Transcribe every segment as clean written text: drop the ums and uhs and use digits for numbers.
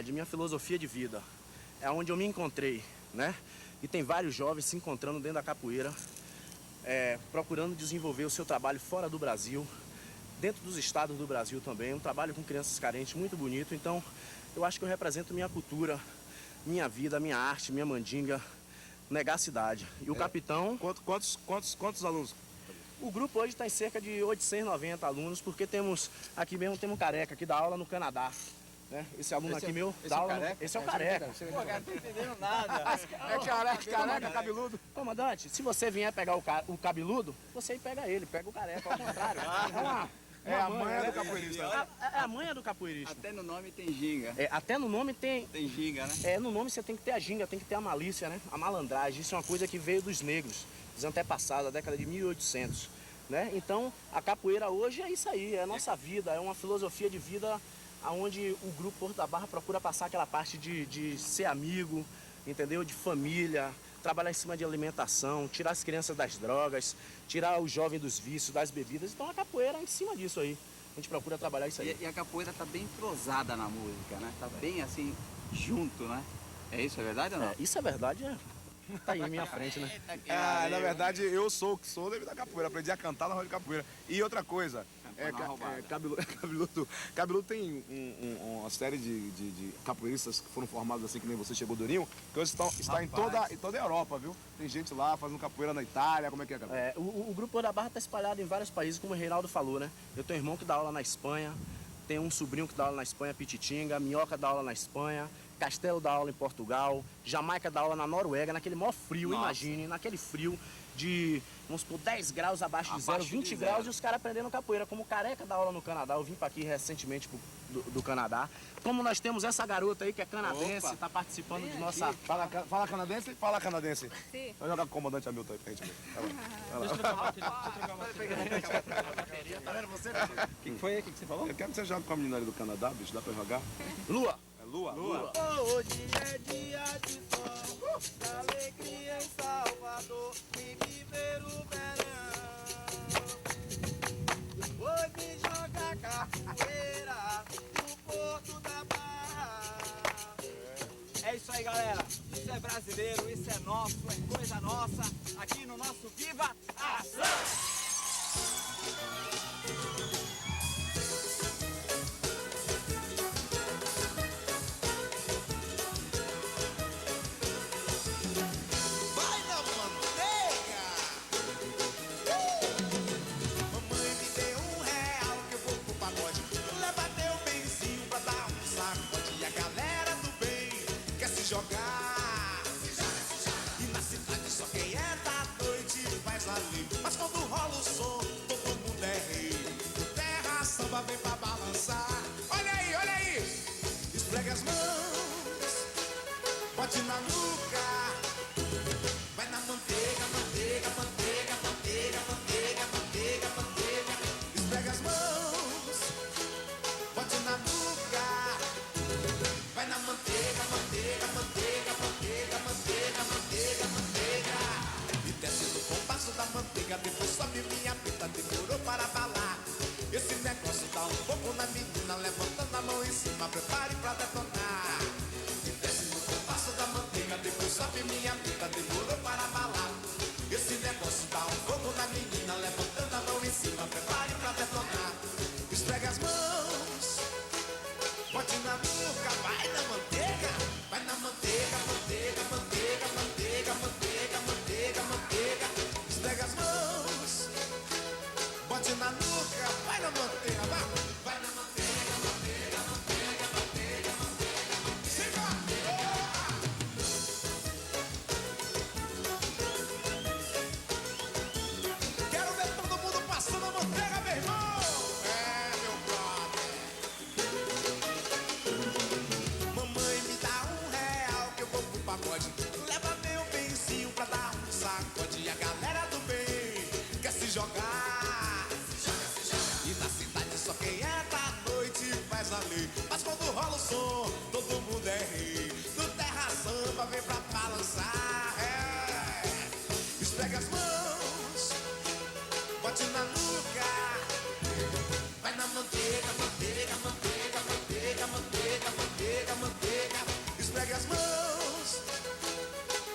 De minha filosofia de vida, é onde eu me encontrei, né? E tem vários jovens se encontrando dentro da capoeira, procurando desenvolver o seu trabalho fora do Brasil, dentro dos estados do Brasil também, um trabalho com crianças carentes muito bonito. Então, eu acho que eu represento minha cultura, minha vida, minha arte, minha mandinga, Negacidade. E o capitão... Quantos alunos? O grupo hoje está em cerca de 890 alunos, porque temos, aqui mesmo, temos um careca que dá aula no Canadá. Esse aluno aqui meu dá aula. Esse é o careca. Pô, cara, não tô entendendo nada. É careca, cabeludo. Comandante, se você vier pegar o cabeludo, você pega ele, pega o careca, ao contrário. É a manha do capoeirista. É a manha do capoeirista. Até no nome tem ginga. Até no nome tem... Tem ginga, né? No nome você tem que ter a ginga, tem que ter a malícia, né? A malandragem. Isso é uma coisa que veio dos negros, dos antepassados, da década de 1800. Né? Então, a capoeira hoje é isso aí, é a nossa vida, é uma filosofia de vida onde o grupo Porto da Barra procura passar aquela parte de ser amigo, entendeu? De família, trabalhar em cima de alimentação, tirar as crianças das drogas, tirar o jovem dos vícios, das bebidas. Então a capoeira é em cima disso aí. A gente procura trabalhar isso aí. E a capoeira tá bem entrosada na música, né? Tá bem assim, junto, né? É isso, é verdade ou não? Isso é verdade, tá aí na minha frente, né? Na verdade, eu sou o que sou devido à capoeira. Aprendi a cantar na roda de capoeira. E outra coisa, Cabeludo tem uma série de capoeiristas que foram formados assim, que nem você chegou, Durinho, que hoje está em toda a Europa, viu? Tem gente lá fazendo capoeira na Itália, como é que é, cara? O grupo Porto da Barra está espalhado em vários países, como o Reinaldo falou, né? Eu tenho um irmão que dá aula na Espanha, tenho um sobrinho que dá aula na Espanha, Pititinga, Minhoca dá aula na Espanha, Castelo dá aula em Portugal, Jamaica dá aula na Noruega, naquele maior frio, imagine, naquele frio de, vamos supor, 10 graus abaixo de zero, 20 graus, e os caras aprendendo capoeira. Como o Careca dá aula no Canadá, eu vim para aqui recentemente do Canadá. Como nós temos essa garota aí que é canadense, está participando de nossa... Fala canadense? Fala canadense. Sim. Vai jogar com o comandante Hamilton aí pra gente ver. Deixa eu trocar uma Tá vendo você? O que foi aí? O que você falou? Eu quero que você jogue com a menina ali do Canadá, bicho, dá pra jogar? Lua! É Lua? Lua. Hoje é dia de sol, da alegria em Salvador, e viver o verão. Hoje joga capoeira no Porto da Barra. É isso aí, galera. Isso é brasileiro, isso é nosso, é coisa nossa. Aqui no nosso Viva Ação! Jogar. E na cidade só quem é da noite faz ali. Mas quando rola o som, todo mundo é rei. Terra samba vem pra balançar. Olha aí, esfrega as mãos, bote na nuca. Vai na manteiga, manteiga, manteiga, manteiga, manteiga, manteiga, manteiga. Esfrega as mãos, bote na nuca. Vai na manteiga, manteiga, manteiga, manteiga, manteiga, manteiga, manteiga. E desce no compasso da manteiga, depois sobe minha pita, demorou para balar. Esse negócio dá um pouco na menina, levantando a mão em cima, prepare pra detonar. E desce no compasso da manteiga, depois esfregue as mãos,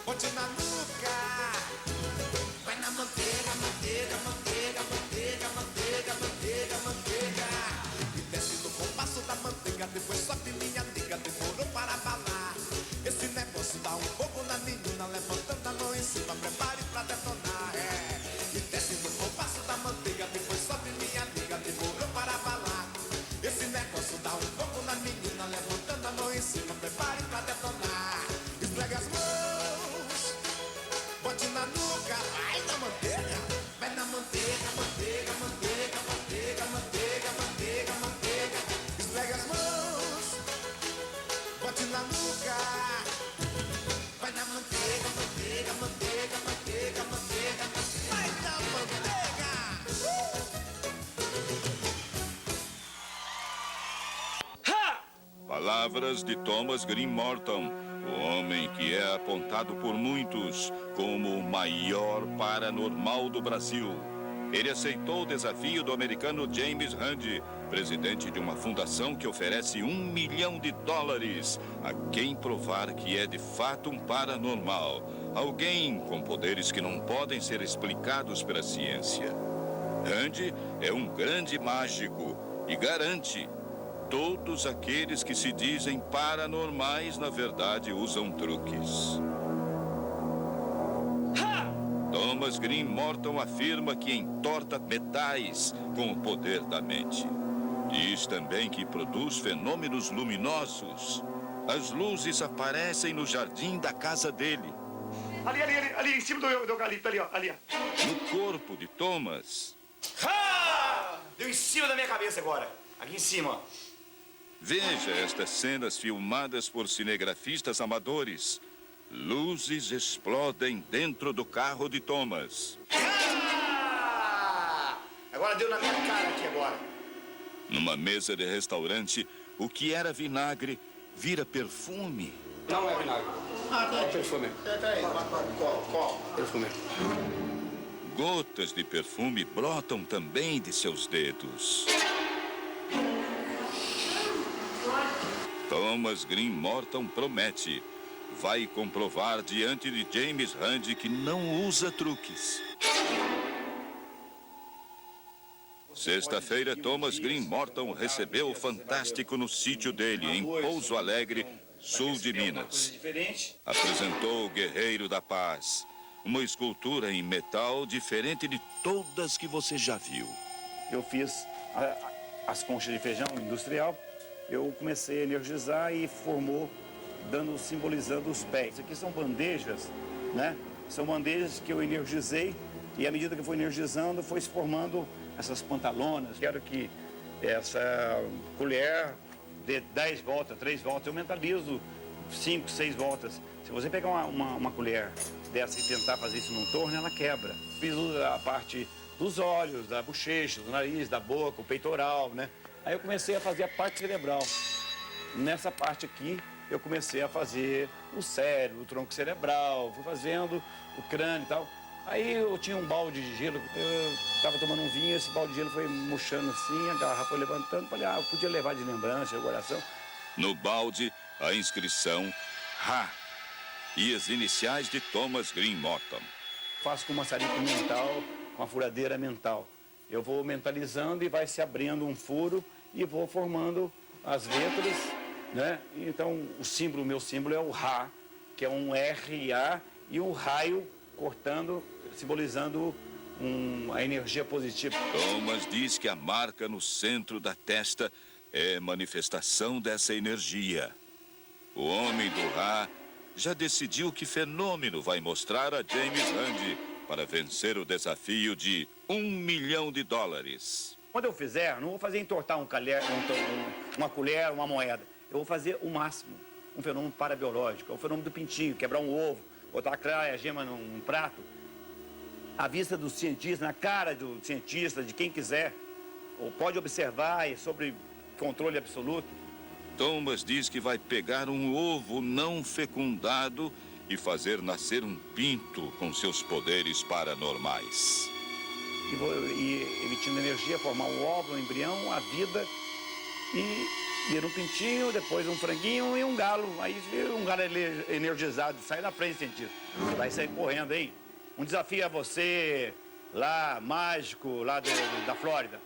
bote na nuca. Vai na manteiga, manteiga, manteiga, manteiga, manteiga, manteiga, manteiga. E desce no compasso da manteiga, depois sobe minha amiga, demorou para balar. Esse negócio dá um fogo na menina, levantando a mão em cima, prepare pra detonar. E desce no compasso da manteiga, depois sobe minha amiga, demorou para balar. Esse negócio dá um fogo na menina, levantando a mão em cima, prepare pra detonar. Esfregue as mãos, bote na nuca, vai na manteiga. Vai na manteiga, manteiga, manteiga, manteiga, manteiga, manteiga, manteiga. Esfregue as mãos, bote na nuca. Vai na manteiga, manteiga, manteiga, manteiga, manteiga. Vai na manteiga. Palavras de Thomas Green Morton, o homem que é apontado por muitos como o maior paranormal do Brasil. Ele aceitou o desafio do americano James Randi, presidente de uma fundação que oferece $1 milhão a quem provar que é de fato um paranormal, alguém com poderes que não podem ser explicados pela ciência. Randi é um grande mágico e garante: todos aqueles que se dizem paranormais, na verdade, usam truques. Thomas Green Morton afirma que entorta metais com o poder da mente. Diz também que produz fenômenos luminosos. As luzes aparecem no jardim da casa dele. Ali, em cima do eucalipto, ali, ó. No corpo de Thomas. Deu em cima da minha cabeça agora. Aqui em cima, ó. Veja estas cenas filmadas por cinegrafistas amadores. Luzes explodem dentro do carro de Thomas. Agora deu na minha cara aqui agora. Numa mesa de restaurante, o que era vinagre vira perfume. Não é vinagre. É perfume. Qual? Perfume. Gotas de perfume brotam também de seus dedos. Thomas Green Morton promete: vai comprovar diante de James Randi que não usa truques. Sexta-feira, Thomas Green Morton recebeu o Fantástico no sítio dele, em Pouso Alegre, sul de Minas. Apresentou o Guerreiro da Paz, uma escultura em metal diferente de todas que você já viu. Eu fiz as conchas de feijão industrial, eu comecei a energizar e formou, simbolizando os pés. Isso aqui são bandejas, né? São bandejas que eu energizei e à medida que eu fui energizando, foi se formando essas pantalonas. Quero que essa colher dê 10 voltas, 3 voltas, eu mentalizo 5, 6 voltas. Se você pegar uma colher dessa e tentar fazer isso num torno, ela quebra. Fiz a parte dos olhos, da bochecha, do nariz, da boca, o peitoral, né? Aí eu comecei a fazer a parte cerebral. Nessa parte aqui, eu comecei a fazer o cérebro, o tronco cerebral, fui fazendo o crânio e tal. Aí eu tinha um balde de gelo, eu estava tomando um vinho, esse balde de gelo foi murchando assim, a garrafa foi levantando, falei, eu podia levar de lembrança, de coração. No balde, a inscrição RA e as iniciais de Thomas Green Morton. Faço com maçarico mental, com a furadeira mental. Eu vou mentalizando e vai se abrindo um furo e vou formando as letras, né? Então, o meu símbolo é o Ra, que é um RA e um raio cortando, simbolizando a energia positiva. Thomas diz que a marca no centro da testa é manifestação dessa energia. O homem do Ra já decidiu que fenômeno vai mostrar a James Randi para vencer o desafio de $1 milhão. Quando eu fizer, não vou fazer entortar uma colher, uma moeda. Eu vou fazer o máximo, um fenômeno parabiológico, é o fenômeno do pintinho, quebrar um ovo, botar a craia, a gema num prato. À vista do cientista, na cara do cientista, de quem quiser, ou pode observar e sobre controle absoluto. Thomas diz que vai pegar um ovo não fecundado e fazer nascer um pinto com seus poderes paranormais. E emitindo energia, formar um óvulo, um embrião, a vida e vira um pintinho, depois um franguinho e um galo. Aí vira um galo energizado, sai na frente, cientista. Vai sair correndo aí. Um desafio a você, lá, mágico, lá da Flórida.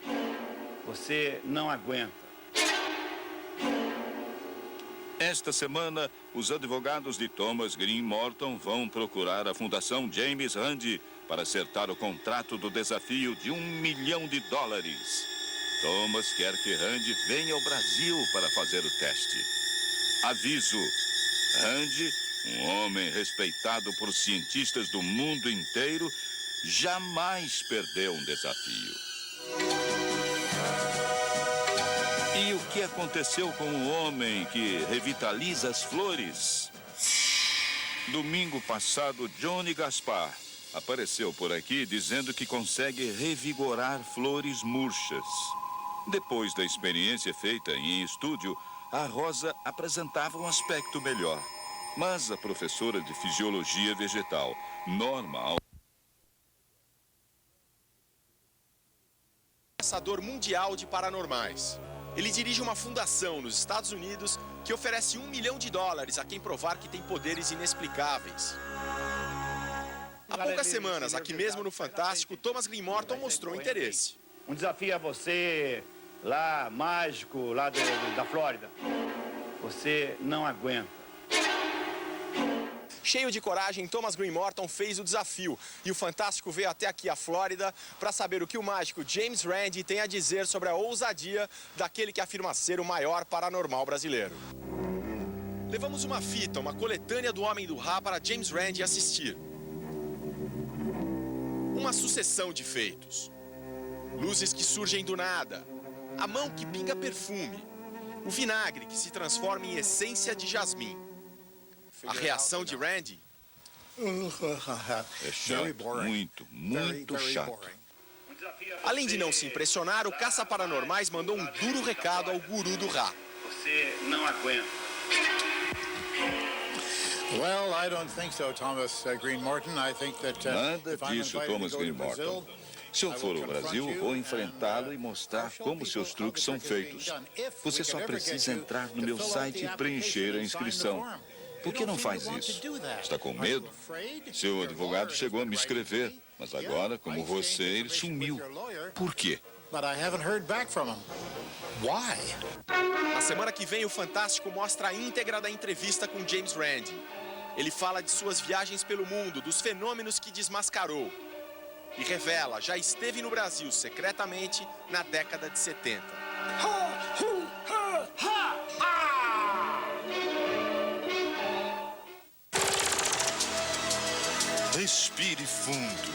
Você não aguenta. Esta semana, os advogados de Thomas Green Morton vão procurar a Fundação James Randi para acertar o contrato do desafio de $1 milhão. Thomas quer que Randi venha ao Brasil para fazer o teste. Aviso: Randi, um homem respeitado por cientistas do mundo inteiro, jamais perdeu um desafio. E o que aconteceu com o homem que revitaliza as flores? Domingo passado, Johnny Gaspar apareceu por aqui dizendo que consegue revigorar flores murchas. Depois da experiência feita em estúdio, a rosa apresentava um aspecto melhor. Mas a professora de fisiologia vegetal, Norma, Caçador mundial de paranormais. Ele dirige uma fundação nos Estados Unidos que oferece $1 milhão a quem provar que tem poderes inexplicáveis. Há poucas semanas, aqui mesmo no Fantástico, Thomas Green Morton mostrou interesse. Um desafio a você, lá, mágico, lá da Flórida. Você não aguenta. Cheio de coragem, Thomas Green Morton fez o desafio. E o Fantástico veio até aqui, a Flórida, para saber o que o mágico James Randi tem a dizer sobre a ousadia daquele que afirma ser o maior paranormal brasileiro. Levamos uma fita, uma coletânea do Homem do Rá para James Randi assistir. Uma sucessão de feitos. Luzes que surgem do nada. A mão que pinga perfume. O vinagre que se transforma em essência de jasmim. A reação de Randi? é chato, muito chato. Além de não se impressionar, o Caça Paranormais mandou um duro recado ao guru do Rá. Você não aguenta. Well, I don't think so, Thomas Green Morton. I think that Nada disso, Thomas Green Morton. Se eu for ao Brasil, vou enfrentá-lo e mostrar como seus truques são feitos. Você só precisa entrar no meu site e preencher a inscrição. Por que não faz isso? Está com medo? Seu advogado chegou a me escrever, mas agora, como você, ele sumiu. Por quê? Na semana que vem, o Fantástico mostra a íntegra da entrevista com James Randi. Ele fala de suas viagens pelo mundo, dos fenômenos que desmascarou. E revela, já esteve no Brasil secretamente na década de 70. Respire fundo.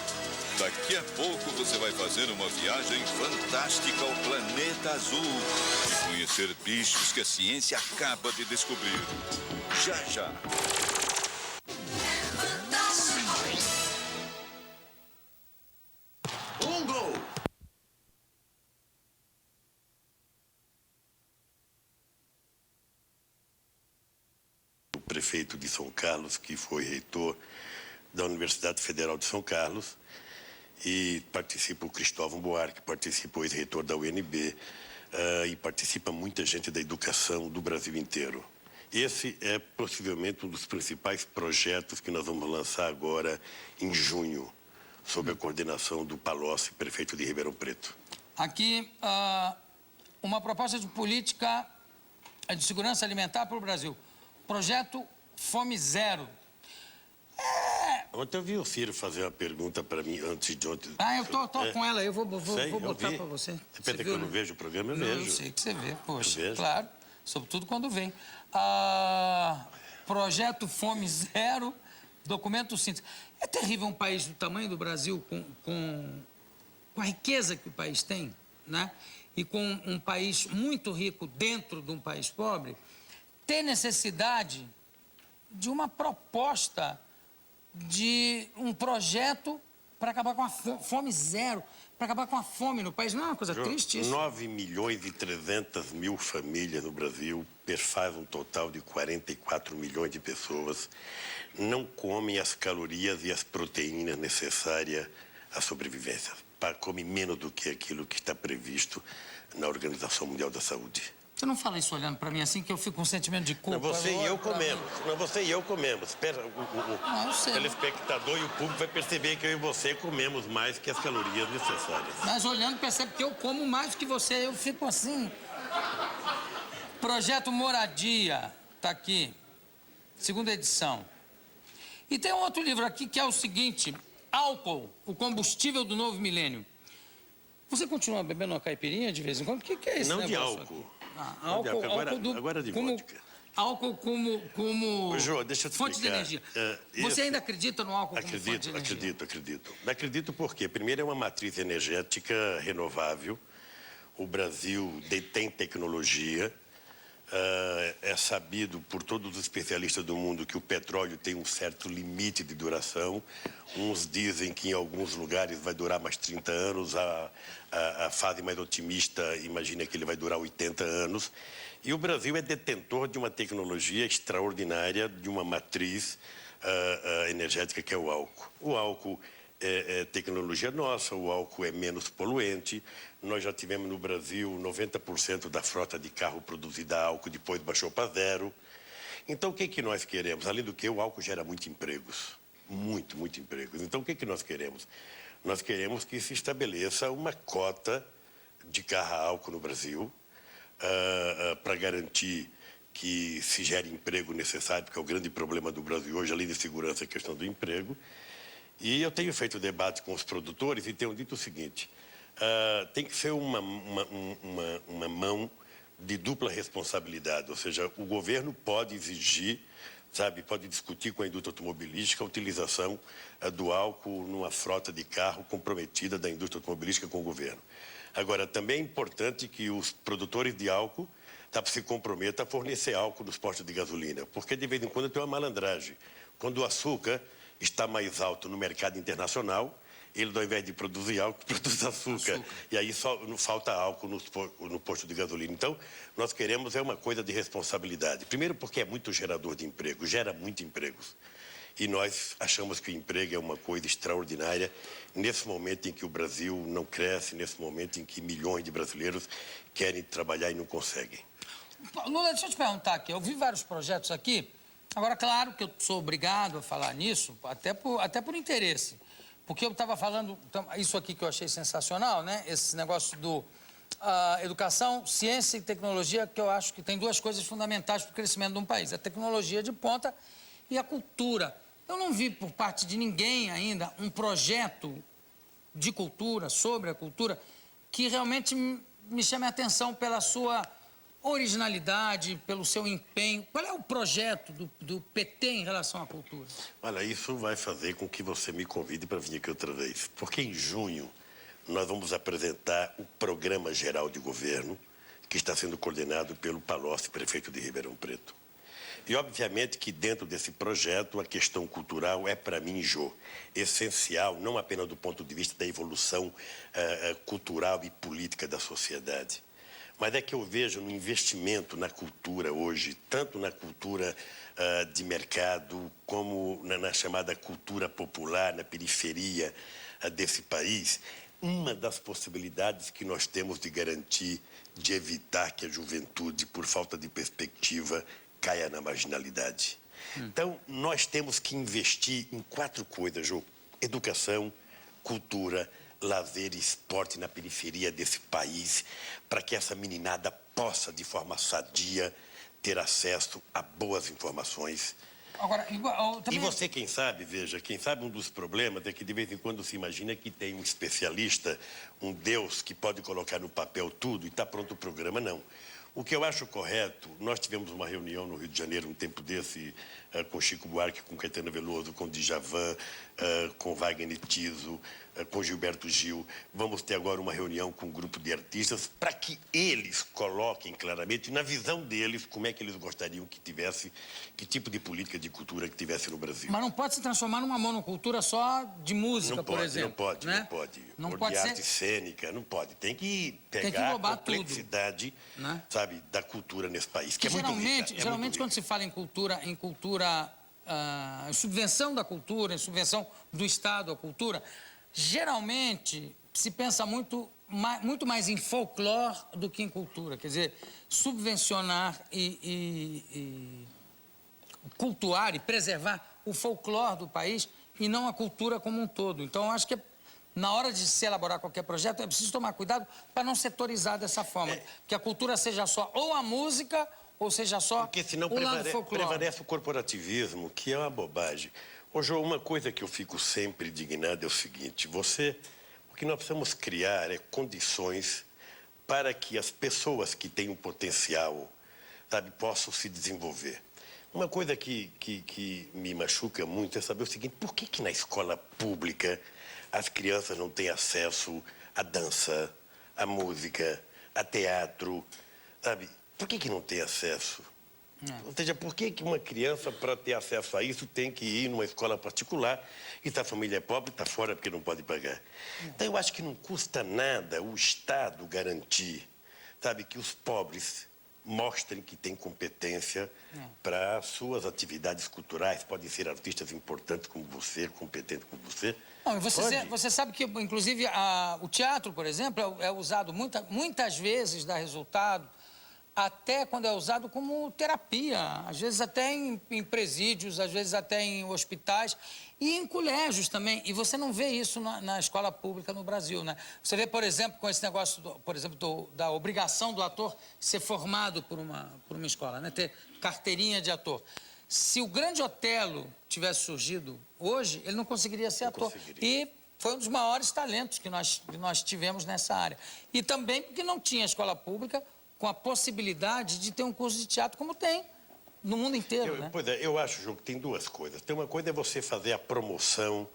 Daqui a pouco você vai fazer uma viagem fantástica ao planeta azul e conhecer bichos que a ciência acaba de descobrir. Já, já. O prefeito de São Carlos, que foi reitor da Universidade Federal de São Carlos, e participa o Cristóvão Buarque, participa o ex-reitor da UNB, e participa muita gente da educação do Brasil inteiro. Esse é possivelmente um dos principais projetos que nós vamos lançar agora em junho, sob a coordenação do Palocci, prefeito de Ribeirão Preto. Aqui, uma proposta de política de segurança alimentar para o Brasil. Projeto Fome Zero. Ontem eu vi o Ciro fazer uma pergunta para mim antes de ontem. Eu tô com ela, eu vou botar para você. Depende que eu não vejo o programa, eu vejo. Eu sei que você vê, poxa, vejo. claro. Sobretudo quando vem. Projeto Fome Zero, documento síntese. É terrível um país do tamanho do Brasil, com a riqueza que o país tem, né? E com um país muito rico dentro de um país pobre, ter necessidade de uma proposta de um projeto para acabar com a fome zero, para acabar com a fome no país. Não é uma coisa triste isso? 9.300.000 famílias no Brasil, faz um total de 44 milhões de pessoas, não comem as calorias e as proteínas necessárias à sobrevivência. Come menos do que aquilo que está previsto na Organização Mundial da Saúde. Você não fala isso olhando pra mim assim, que eu fico com um sentimento de culpa. Não, você e eu comemos. Não, você e eu comemos. Espera, eu sei. o telespectador e o público vai perceber que eu e você comemos mais que as calorias necessárias. Mas olhando, percebe que eu como mais que você. Eu fico assim. Projeto Moradia, tá aqui. 2ª edição. E tem um outro livro aqui que é o seguinte: Álcool, o combustível do novo milênio. Você continua bebendo uma caipirinha de vez em quando? O que é esse Não negócio de álcool. Aqui? Álcool, agora de como, vodka. Álcool como Ô, Jô, deixa eu te fonte de explicar. energia. Você ainda acredita no álcool como fonte de energia? Acredito. Acredito porque, primeiro, é uma matriz energética renovável. O Brasil detém tecnologia. É sabido por todos os especialistas do mundo que o petróleo tem um certo limite de duração. Uns dizem que em alguns lugares vai durar mais 30 anos. A fase mais otimista imagina que ele vai durar 80 anos. E o Brasil é detentor de uma tecnologia extraordinária, de uma matriz energética que é o álcool. O álcool é tecnologia nossa, o álcool é menos poluente. Nós já tivemos no Brasil 90% da frota de carro produzida a álcool, depois baixou para 0. Então, o que nós queremos? Além do que, o álcool gera muitos empregos. Muito empregos. Então, o que nós queremos? Nós queremos que se estabeleça uma cota de carro a álcool no Brasil, para garantir que se gere emprego necessário, porque é o grande problema do Brasil hoje, além de segurança, é a questão do emprego. E eu tenho feito debate com os produtores e tenho dito o seguinte: tem que ser uma mão de dupla responsabilidade, ou seja, o governo pode exigir, pode discutir com a indústria automobilística a utilização do álcool numa frota de carro comprometida da indústria automobilística com o governo. Agora, também é importante que os produtores de álcool se comprometam a fornecer álcool nos postos de gasolina, porque de vez em quando tem uma malandragem. Quando o açúcar está mais alto no mercado internacional, ele, ao invés de produzir álcool, produz açúcar. E aí só falta álcool no posto de gasolina. Então, nós queremos uma coisa de responsabilidade. Primeiro porque é muito gerador de emprego, gera muitos empregos. E nós achamos que o emprego é uma coisa extraordinária nesse momento em que o Brasil não cresce, nesse momento em que milhões de brasileiros querem trabalhar e não conseguem. Lula, deixa eu te perguntar aqui. Eu vi vários projetos aqui. Agora, claro que eu sou obrigado a falar nisso, até por interesse. Porque eu estava falando, isso aqui que eu achei sensacional, né? Esse negócio do educação, ciência e tecnologia, que eu acho que tem 2 coisas fundamentais para o crescimento de um país. A tecnologia de ponta e a cultura. Eu não vi por parte de ninguém ainda um projeto de cultura, sobre a cultura, que realmente me chame a atenção pela sua originalidade, pelo seu empenho. Qual é o projeto do PT em relação à cultura? Olha, isso vai fazer com que você me convide para vir aqui outra vez. Porque em junho nós vamos apresentar o Programa Geral de Governo, que está sendo coordenado pelo Palocci, prefeito de Ribeirão Preto. E, obviamente, que dentro desse projeto, a questão cultural é, para mim, Jô, essencial, não apenas do ponto de vista da evolução cultural e política da sociedade, mas é que eu vejo no investimento na cultura hoje, tanto na cultura de mercado, como na chamada cultura popular, na periferia desse país, uma das possibilidades que nós temos de garantir, de evitar que a juventude, por falta de perspectiva, caia na marginalidade. Então, nós temos que investir em 4 coisas, Jô: educação, cultura, lazer e esporte na periferia desse país, para que essa meninada possa, de forma sadia, ter acesso a boas informações. Agora, E você, quem sabe, veja, quem sabe um dos problemas é que de vez em quando se imagina que tem um especialista, um Deus que pode colocar no papel tudo e está pronto o programa. Não. O que eu acho correto, nós tivemos uma reunião no Rio de Janeiro um tempo desse, com Chico Buarque, com Caetano Veloso, com Djavan, com Wagner Tiso, com Gilberto Gil. Vamos ter agora uma reunião com um grupo de artistas para que eles coloquem claramente, na visão deles, como é que eles gostariam que tivesse, que tipo de política de cultura que tivesse no Brasil. Mas não pode se transformar numa monocultura só de música, por exemplo. Não pode, né? não pode. Não Ou pode de ser... arte cênica, não pode. Tem que pegar a complexidade, tudo, né? sabe, da cultura nesse país, que é muito rica. Geralmente, quando se fala em cultura, em subvenção da cultura, em subvenção do Estado à cultura, geralmente se pensa muito muito mais em folclore do que em cultura. Quer dizer, subvencionar e cultuar e preservar o folclore do país e não a cultura como um todo. Então, eu acho que na hora de se elaborar qualquer projeto, é preciso tomar cuidado para não setorizar dessa forma. Que a cultura seja só ou a música, ou seja só porque senão o lado folclore. prevalece o corporativismo, que é uma bobagem. Ô, João, uma coisa que eu fico sempre indignado é o seguinte, o que nós precisamos criar é condições para que as pessoas que têm um potencial, sabe, possam se desenvolver. Uma coisa que me machuca muito é saber o seguinte, por que na escola pública as crianças não têm acesso à dança, à música, a teatro, sabe? Por que não tem acesso? Ou seja, por que uma criança, para ter acesso a isso, tem que ir numa escola particular e se a família é pobre, está fora porque não pode pagar? Então, eu acho que não custa nada o Estado garantir, sabe, que os pobres mostrem que têm competência para suas atividades culturais. Podem ser artistas importantes como você, competentes como você. Não, você sabe que, inclusive, o teatro, por exemplo, é usado muitas vezes, dá resultado, até quando é usado como terapia, às vezes até em presídios, às vezes até em hospitais e em colégios também. E você não vê isso na escola pública no Brasil, né? Você vê, por exemplo, com esse negócio, da obrigação do ator ser formado por uma escola, né? Ter carteirinha de ator. Se o Grande Otelo tivesse surgido hoje, ele não conseguiria ser ator. E foi um dos maiores talentos que nós tivemos nessa área. E também porque não tinha escola pública com a possibilidade de ter um curso de teatro como tem no mundo inteiro, né? Pois é, eu acho, João, que tem duas coisas. Tem uma coisa é você fazer a promoção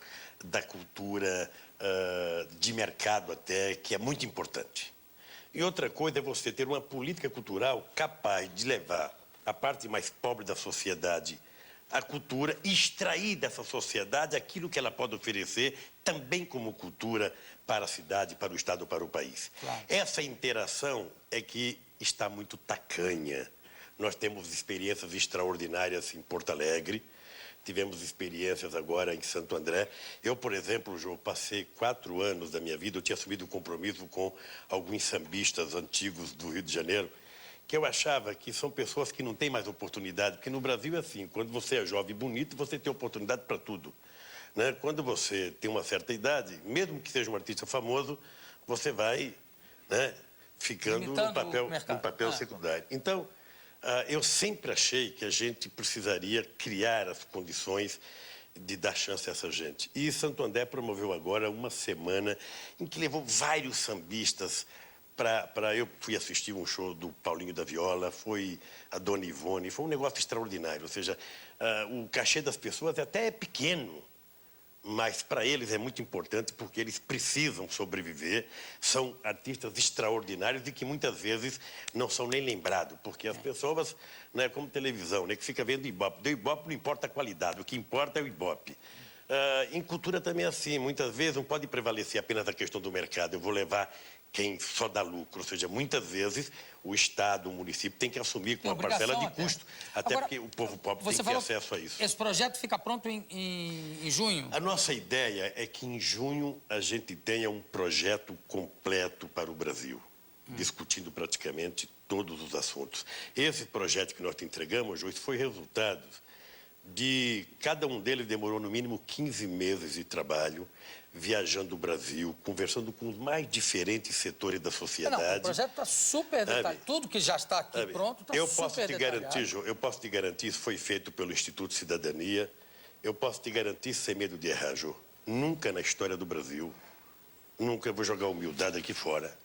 da cultura de mercado até, que é muito importante. E outra coisa é você ter uma política cultural capaz de levar a parte mais pobre da sociedade à cultura e extrair dessa sociedade aquilo que ela pode oferecer também como cultura para a cidade, para o Estado, para o país. Claro. Essa interação é que está muito tacanha. Nós temos experiências extraordinárias em Porto Alegre, tivemos experiências agora em Santo André. Eu, por exemplo, João, passei 4 anos da minha vida, eu tinha assumido um compromisso com alguns sambistas antigos do Rio de Janeiro, que eu achava que são pessoas que não têm mais oportunidade, porque no Brasil é assim, quando você é jovem e bonito, você tem oportunidade para tudo, né? Quando você tem uma certa idade, mesmo que seja um artista famoso, você vai, né, ficando num papel secundário. Então, eu sempre achei que a gente precisaria criar as condições de dar chance a essa gente. E Santo André promoveu agora uma semana em que levou vários sambistas eu fui assistir um show do Paulinho da Viola, foi a Dona Ivone, foi um negócio extraordinário. Ou seja, o cachê das pessoas até é pequeno, mas para eles é muito importante porque eles precisam sobreviver. São artistas extraordinários e que muitas vezes não são nem lembrados, porque as pessoas, não é como televisão, né, que fica vendo Ibope. Do Ibope não importa a qualidade, o que importa é o Ibope. Em cultura também é assim, muitas vezes não pode prevalecer apenas a questão do mercado. Eu vou levar quem só dá lucro, ou seja, muitas vezes o Estado, o município tem que assumir com uma parcela de custo, até porque o povo pobre tem que ter acesso a isso. Esse projeto fica pronto em junho? A nossa ideia é que em junho a gente tenha um projeto completo para o Brasil, discutindo praticamente todos os assuntos. Esse projeto que nós te entregamos, João, foi resultado de... Cada um deles demorou no mínimo 15 meses de trabalho, viajando o Brasil, conversando com os mais diferentes setores da sociedade. Não, o projeto está super detalhado. Tudo que já está aqui pronto está super detalhado. Eu posso te garantir, isso foi feito pelo Instituto Cidadania, eu posso te garantir, sem medo de errar, Jô, nunca na história do Brasil, nunca, eu vou jogar humildade aqui fora,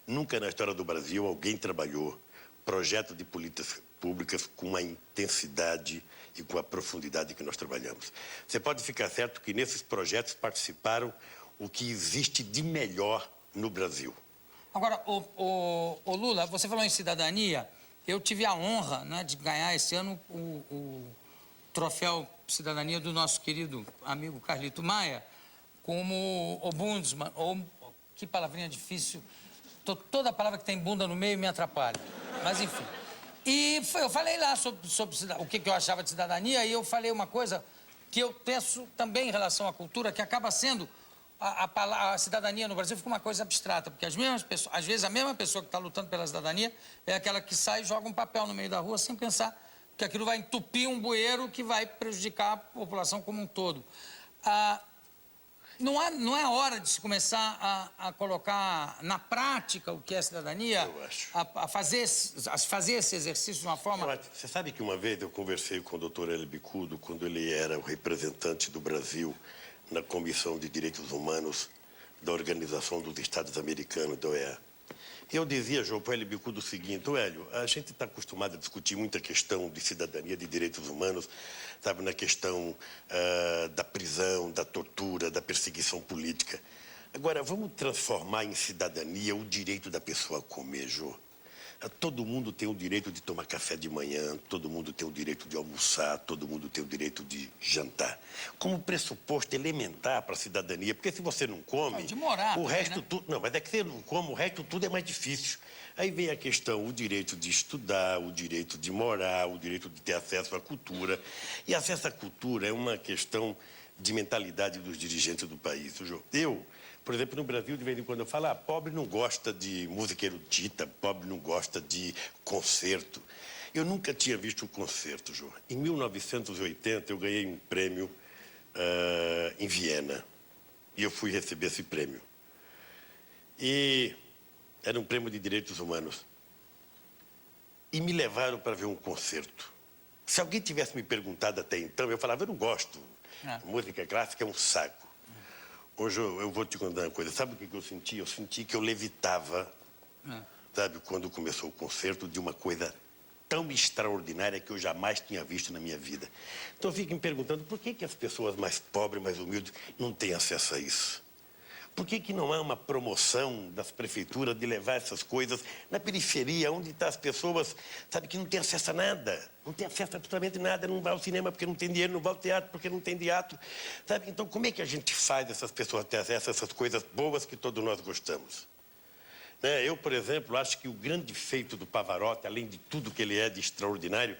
nunca na história do Brasil alguém trabalhou projeto de políticas públicas com uma intensidade e com a profundidade que nós trabalhamos. Você pode ficar certo que nesses projetos participaram o que existe de melhor no Brasil. Agora, o Lula, você falou em cidadania, eu tive a honra, né, de ganhar esse ano o troféu Cidadania do nosso querido amigo Carlito Maia, como ombudsman, ou que palavrinha difícil, toda palavra que tem bunda no meio me atrapalha, mas enfim. E eu falei lá sobre o que eu achava de cidadania, e eu falei uma coisa que eu penso também em relação à cultura, que acaba sendo a cidadania no Brasil fica uma coisa abstrata, porque as mesmas pessoas, às vezes a mesma pessoa que está lutando pela cidadania é aquela que sai e joga um papel no meio da rua sem pensar que aquilo vai entupir um bueiro que vai prejudicar a população como um todo. Não é hora de se começar a colocar na prática o que é cidadania? Eu acho. A fazer esse exercício de uma forma... Você sabe que uma vez eu conversei com o Dr. Hélio Bicudo, quando ele era o representante do Brasil na Comissão de Direitos Humanos da Organização dos Estados Americanos, da OEA. Eu dizia, João, para o Hélio Bicudo o seguinte: Hélio, a gente está acostumado a discutir muita questão de cidadania, de direitos humanos, sabe, na questão da prisão, da tortura, da perseguição política. Agora, vamos transformar em cidadania o direito da pessoa a comer, Jô. Todo mundo tem o direito de tomar café de manhã, todo mundo tem o direito de almoçar, todo mundo tem o direito de jantar. Como pressuposto elementar para a cidadania, porque se você não come, de morar, o também, resto né? tudo... Não, mas é que você não come, o resto tudo é mais difícil. Aí vem a questão, o direito de estudar, o direito de morar, o direito de ter acesso à cultura. E acesso à cultura é uma questão de mentalidade dos dirigentes do país. Eu, por exemplo, no Brasil, de vez em quando eu falo, pobre não gosta de música erudita, pobre não gosta de concerto. Eu nunca tinha visto um concerto, Jô. Em 1980, eu ganhei um prêmio em Viena. E eu fui receber esse prêmio. E era um prêmio de direitos humanos. E me levaram para ver um concerto. Se alguém tivesse me perguntado até então, eu falava, eu não gosto. Música clássica é um saco. Hoje eu vou te contar uma coisa. Sabe o que eu senti? Eu senti que eu levitava, sabe, quando começou o concerto, de uma coisa tão extraordinária que eu jamais tinha visto na minha vida. Então eu fico me perguntando por que as pessoas mais pobres, mais humildes, não têm acesso a isso? Por que não há uma promoção das prefeituras de levar essas coisas na periferia, onde estão as pessoas, sabe, que não têm acesso a nada, não tem acesso a absolutamente nada, não vai ao cinema porque não tem dinheiro, não vai ao teatro porque não tem teatro, sabe? Então, como é que a gente faz essas pessoas ter acesso a essas coisas boas que todos nós gostamos? Né? Eu, por exemplo, acho que o grande feito do Pavarotti, além de tudo que ele é de extraordinário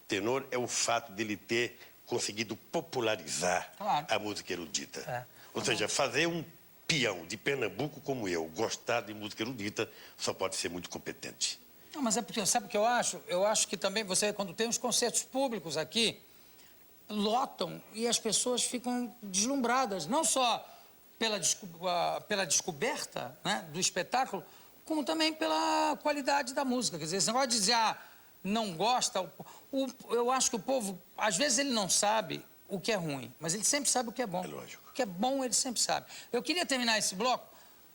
tenor, é o fato dele ter conseguido popularizar a música erudita. Ou seja, fazer um peão de Pernambuco como eu gostar de música erudita só pode ser muito competente. Não, mas é porque, sabe o que eu acho? Eu acho que também você, quando tem os concertos públicos aqui, lotam e as pessoas ficam deslumbradas, não só pela descoberta, né, do espetáculo, como também pela qualidade da música. Quer dizer, esse negócio de dizer, não gosta, eu acho que o povo, às vezes ele não sabe o que é ruim, mas ele sempre sabe o que é bom. É lógico. O que é bom, ele sempre sabe. Eu queria terminar esse bloco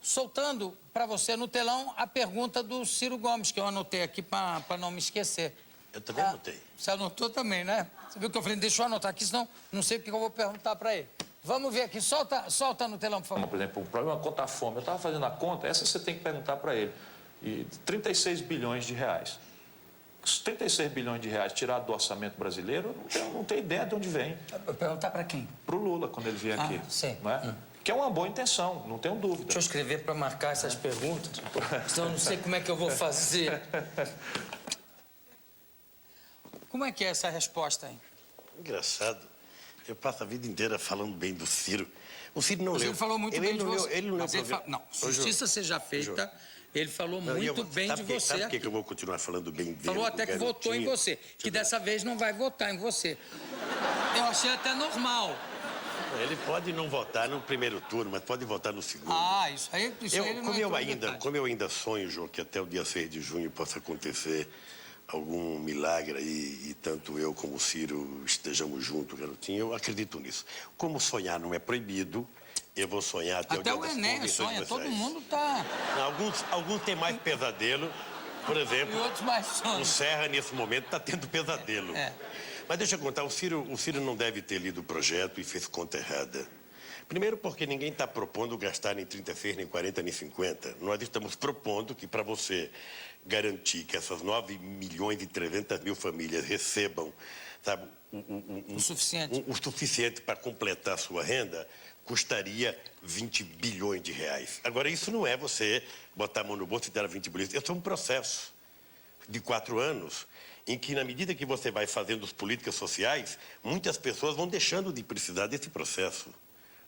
soltando para você no telão a pergunta do Ciro Gomes, que eu anotei aqui para não me esquecer. Eu também anotei. Você anotou também, né? Você viu que eu falei, deixa eu anotar aqui, senão não sei o que eu vou perguntar para ele. Vamos ver aqui, solta no telão, por favor. Por exemplo, o problema conta a fome. Eu estava fazendo a conta, essa você tem que perguntar para ele. E 36 bilhões de reais. Os 36 bilhões de reais tirados do orçamento brasileiro, eu não tenho ideia de onde vem. Perguntar para quem? Para o Lula, quando ele vier aqui. Sim. Não é? Que é uma boa intenção, não tenho dúvida. Deixa eu escrever para marcar essas perguntas, senão eu não sei como é que eu vou fazer. Como é que é essa resposta aí? Engraçado. Eu passo a vida inteira falando bem do Ciro. O Ciro não leu. Ele falou muito bem de você. Ele não leu. Não, justiça seja feita, ele falou muito bem de você. Sabe por que eu vou continuar falando bem dele? Falou até que votou em você, que dessa vez não vai votar em você. Eu achei até normal. Ele pode não votar no primeiro turno, mas pode votar no segundo. Isso aí ele não como eu ainda sonho, João, que até o dia 6 de junho possa acontecer algum milagre aí, e tanto eu como o Ciro estejamos juntos, garotinho, eu acredito nisso. Como sonhar não é proibido, eu vou sonhar até o dia das Enem sonha, todo mundo tá... Alguns têm mais pesadelo, por exemplo, e outros mais sonhos. O Serra, nesse momento, está tendo pesadelo. Mas deixa eu contar, o Ciro não deve ter lido o projeto e fez conta errada. Primeiro porque ninguém está propondo gastar nem 36, nem 40, nem 50. Nós estamos propondo que para você garantir que essas 9 milhões e 300 mil famílias recebam, sabe, o suficiente para completar a sua renda, custaria 20 bilhões de reais. Agora, isso não é você botar a mão no bolso e dar 20 bilhões. Isso é um processo de 4 anos, em que, na medida que você vai fazendo as políticas sociais, muitas pessoas vão deixando de precisar desse processo.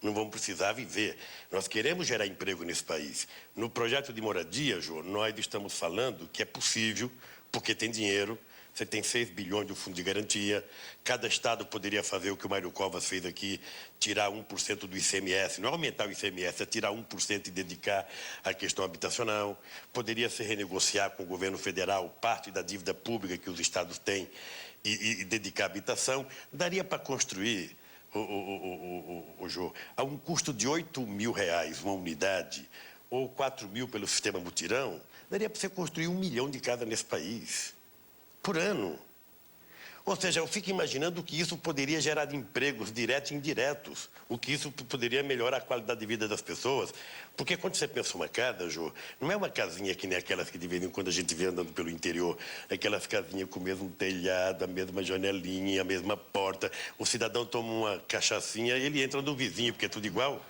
não vão precisar viver. Nós queremos gerar emprego nesse país. No projeto de moradia, Jô, nós estamos falando que é possível, porque tem dinheiro. Você tem 6 bilhões do fundo de garantia. Cada estado poderia fazer o que o Mário Covas fez aqui, tirar 1% do ICMS, não aumentar o ICMS, é tirar 1% e dedicar à questão habitacional. Poderia se renegociar com o governo federal parte da dívida pública que os estados têm e dedicar à habitação. Daria para construir, Jô, a um custo de R$8.000 uma unidade, ou 4 mil pelo sistema mutirão, daria para você construir 1 milhão de casas nesse país, por ano. Ou seja, eu fico imaginando que isso poderia gerar empregos diretos e indiretos, o que isso poderia melhorar a qualidade de vida das pessoas. Porque quando você pensa uma casa, Jô, não é uma casinha que nem aquelas que de vez em quando a gente vê andando pelo interior, aquelas casinhas com o mesmo telhado, a mesma janelinha, a mesma porta. O cidadão toma uma cachaçinha e ele entra no vizinho, porque é tudo igual.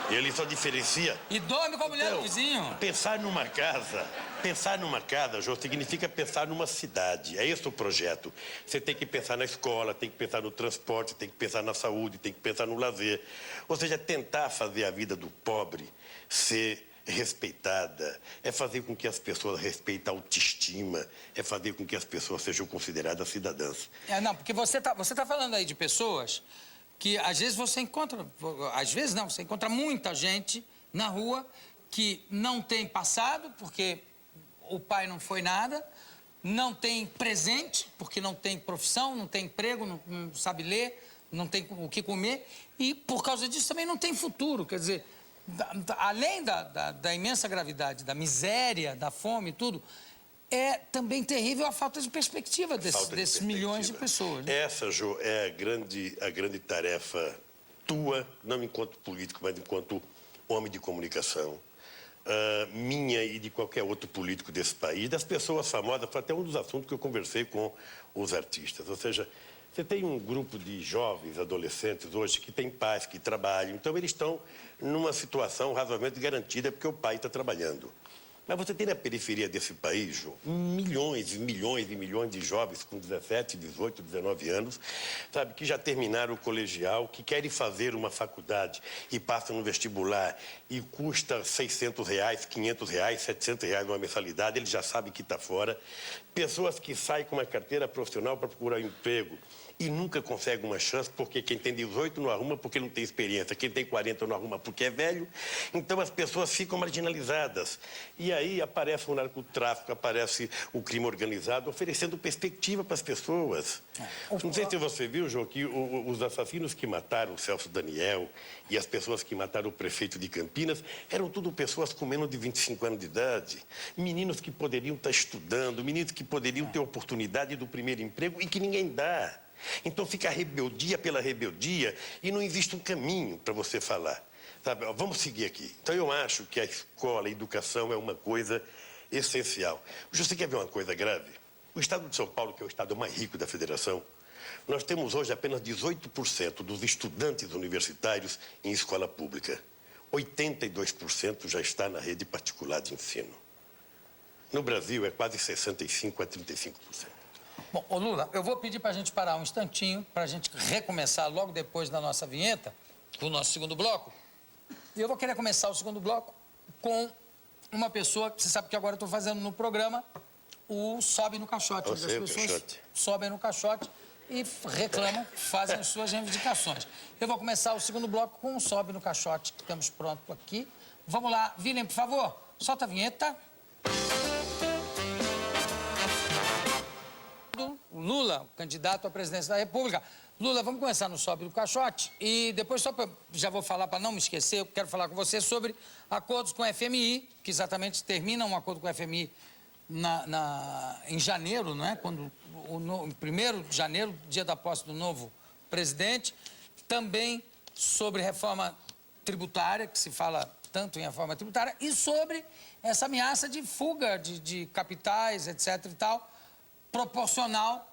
Ele só diferencia. E dorme com a mulher do vizinho. Pensar numa casa, Jô, significa pensar numa cidade. É esse o projeto. Você tem que pensar na escola, tem que pensar no transporte, tem que pensar na saúde, tem que pensar no lazer. Ou seja, tentar fazer a vida do pobre ser respeitada, é fazer com que as pessoas respeitem a autoestima, é fazer com que as pessoas sejam consideradas cidadãs. Não, porque você tá falando aí de pessoas que às vezes você encontra, às vezes não, você encontra muita gente na rua que não tem passado, porque o pai não foi nada, não tem presente, porque não tem profissão, não tem emprego, não sabe ler, não tem o que comer, e por causa disso também não tem futuro. Quer dizer, além da imensa gravidade, da miséria, da fome e tudo, é também terrível a falta de perspectiva desses milhões de pessoas. Né? Essa, Jô, é a grande tarefa tua, não enquanto político, mas enquanto homem de comunicação, minha e de qualquer outro político desse país, das pessoas famosas. Foi até um dos assuntos que eu conversei com os artistas. Ou seja, você tem um grupo de jovens, adolescentes hoje, que tem pais que trabalham, então eles estão numa situação razoavelmente garantida, porque o pai está trabalhando. Mas você tem na periferia desse país, Jô, milhões e milhões e milhões de jovens com 17, 18, 19 anos, sabe, que já terminaram o colegial, que querem fazer uma faculdade e passam no vestibular e custa R$600, R$500, R$700 uma mensalidade, ele já sabe que está fora. Pessoas que saem com uma carteira profissional para procurar um emprego e nunca consegue uma chance, porque quem tem 18 não arruma porque não tem experiência, quem tem 40 não arruma porque é velho. Então as pessoas ficam marginalizadas. E aí aparece o narcotráfico, aparece o crime organizado, oferecendo perspectiva para as pessoas. Não sei se você viu, Jô, que os assassinos que mataram o Celso Daniel e as pessoas que mataram o prefeito de Campinas eram tudo pessoas com menos de 25 anos de idade. Meninos que poderiam estar estudando, meninos que poderiam ter oportunidade do primeiro emprego e que ninguém dá. Então fica a rebeldia pela rebeldia e não existe um caminho para você falar. Sabe? Vamos seguir aqui. Então eu acho que a escola, a educação é uma coisa essencial. Você quer ver uma coisa grave? O estado de São Paulo, que é o estado mais rico da federação, nós temos hoje apenas 18% dos estudantes universitários em escola pública. 82% já está na rede particular de ensino. No Brasil é quase 65% a 35%. Bom, ô Lula, eu vou pedir para a gente parar um instantinho, para a gente recomeçar logo depois da nossa vinheta, o nosso segundo bloco. E eu vou querer começar o segundo bloco com uma pessoa, que você sabe que agora eu estou fazendo no programa, o Sobe no Caixote, onde as pessoas sobem no caixote e reclamam, fazem as suas reivindicações. Eu vou começar o segundo bloco com o Sobe no Caixote, que temos pronto aqui. Vamos lá, William, por favor, solta a vinheta. Lula, candidato à presidência da República. Lula, vamos começar no Sobe do Caixote e depois, já vou falar para não me esquecer, eu quero falar com você sobre acordos com a FMI, que exatamente termina um acordo com a FMI em janeiro, não é? Quando o 1º de janeiro, dia da posse do novo presidente. Também sobre reforma tributária, que se fala tanto em reforma tributária, e sobre essa ameaça de fuga de capitais, etc. e tal, proporcional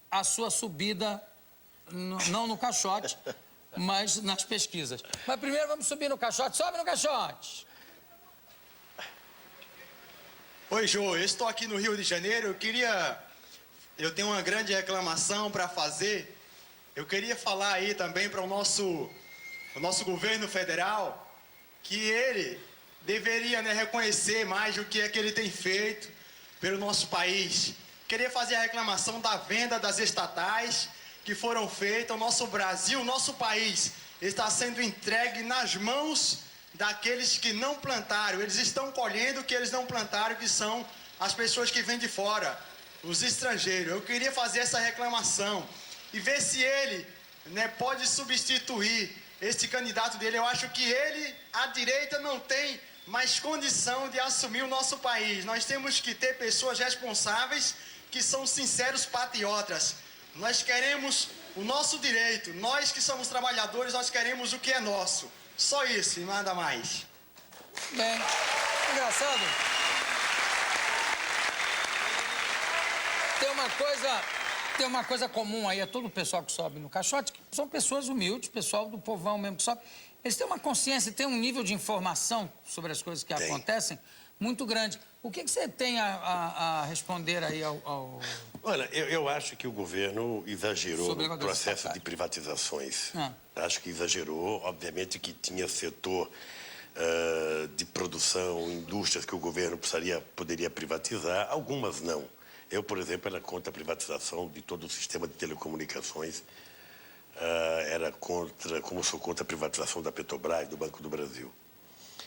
à sua subida, não no caixote, mas nas pesquisas. Mas primeiro vamos subir no caixote. Sobe no caixote! Oi, Jô, eu estou aqui no Rio de Janeiro. Eu tenho uma grande reclamação para fazer. Eu queria falar aí também para o nosso o nosso governo federal, que ele deveria, né, reconhecer mais o que é que ele tem feito pelo nosso país. Queria fazer a reclamação da venda das estatais que foram feitas. O nosso Brasil, o nosso país, está sendo entregue nas mãos daqueles que não plantaram. Eles estão colhendo o que eles não plantaram, que são as pessoas que vêm de fora, os estrangeiros. Eu queria fazer essa reclamação e ver se ele, né, pode substituir este candidato dele. Eu acho que ele, a direita, não tem mais condição de assumir o nosso país. Nós temos que ter pessoas responsáveis que são sinceros patriotas. Nós queremos o nosso direito. Nós que somos trabalhadores, nós queremos o que é nosso. Só isso e nada mais. Bem, engraçado. Tem uma coisa comum aí a todo o pessoal que sobe no caixote, que são pessoas humildes, pessoal do povão mesmo que sobe. Eles têm uma consciência, têm um nível de informação sobre as coisas que acontecem muito grande. O que você tem a responder aí ao... Olha, eu acho que o governo exagerou no processo de privatizações. Acho que exagerou. Obviamente que tinha setor de produção, indústrias que o governo poderia privatizar. Algumas não. Eu, por exemplo, era contra a privatização de todo o sistema de telecomunicações. Como sou contra a privatização da Petrobras, do Banco do Brasil.